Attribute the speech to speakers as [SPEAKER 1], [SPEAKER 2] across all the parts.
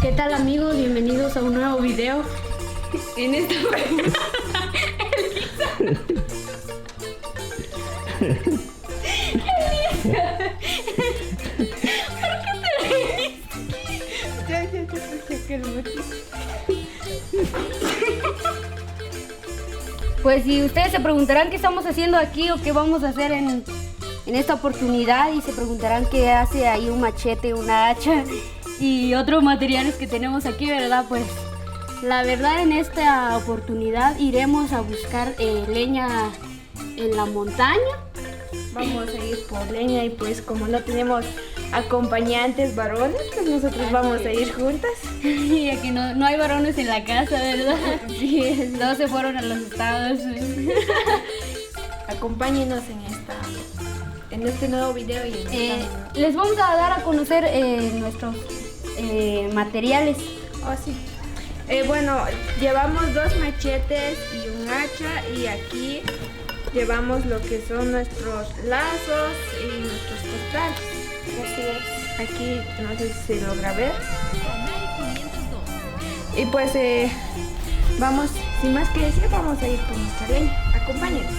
[SPEAKER 1] ¿Qué tal amigos? Bienvenidos a un nuevo video. En esta Pues si ustedes se preguntarán qué estamos haciendo aquí o qué vamos a hacer en esta oportunidad, y se preguntarán qué hace ahí un machete, una hacha y otros materiales que tenemos aquí, ¿verdad? Pues la verdad, en esta oportunidad iremos a buscar leña en la montaña. Vamos a ir por leña y pues como no tenemos acompañantes varones, pues nosotros vamos a ir juntas. Y aquí no hay varones en la casa, ¿verdad? Sí, no se fueron a los estados.
[SPEAKER 2] Acompáñenos en este nuevo video y
[SPEAKER 1] les vamos a dar a conocer nuestros materiales.
[SPEAKER 2] Oh, sí. Bueno, llevamos 2 machetes y un hacha, y aquí llevamos lo que son nuestros lazos y nuestros costales. Así es. Aquí no sé si se logra ver. Y pues vamos, sin más que decir, vamos a ir por nuestra leña. Acompáñenos.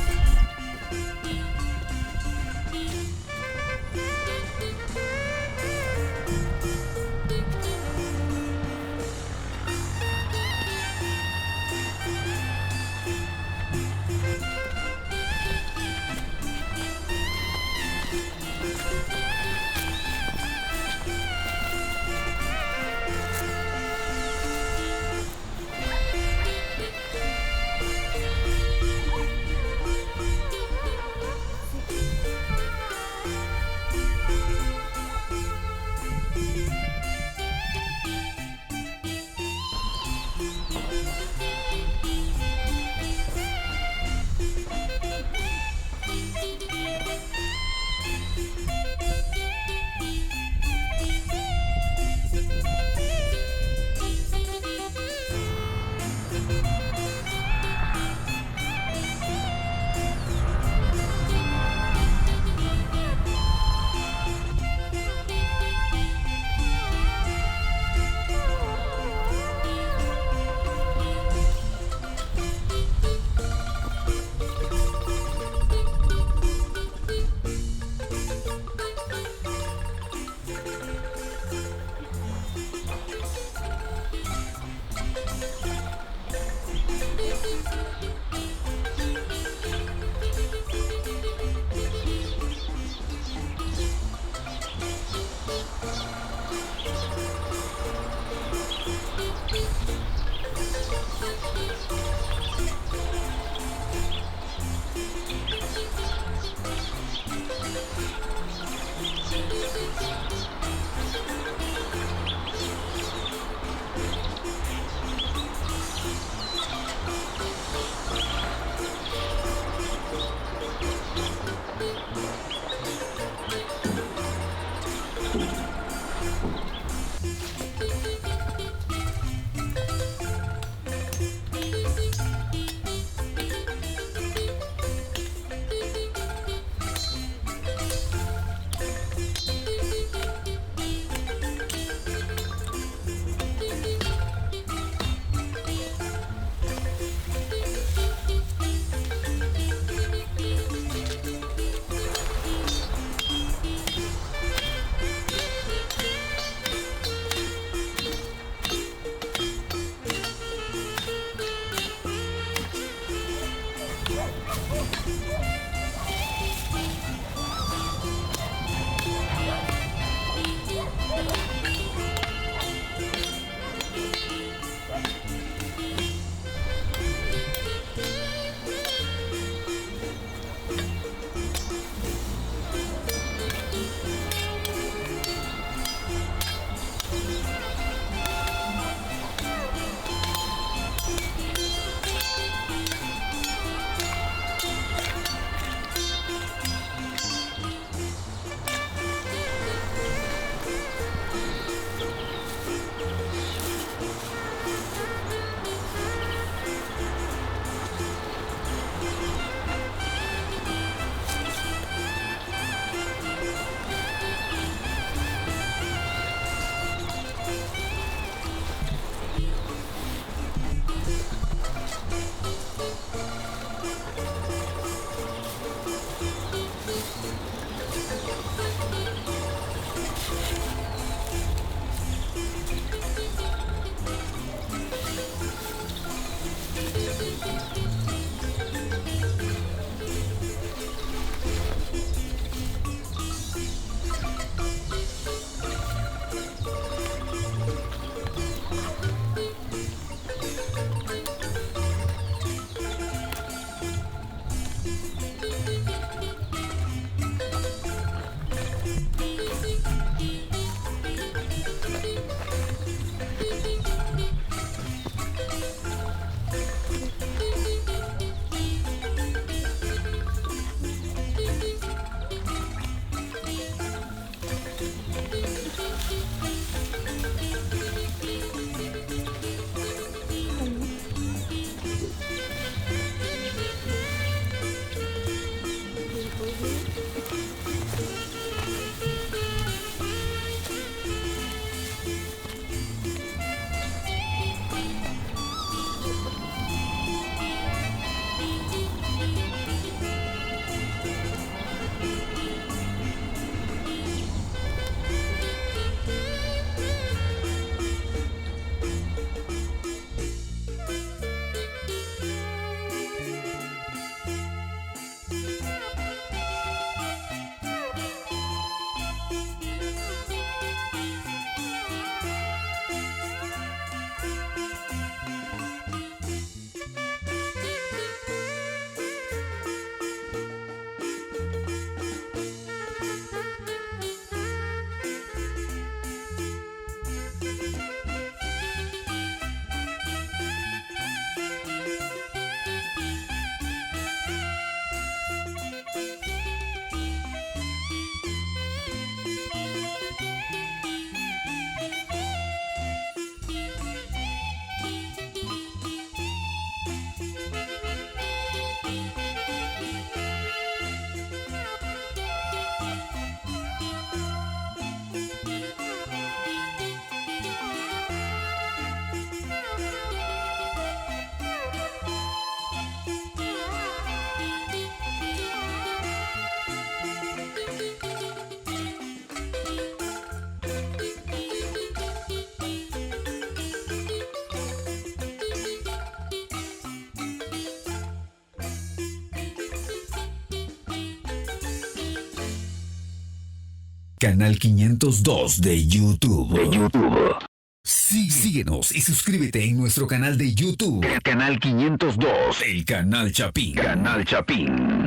[SPEAKER 3] Canal 502 de YouTube. Sí, síguenos y suscríbete en nuestro canal de YouTube. Canal 502. El Canal Chapín. Canal Chapín.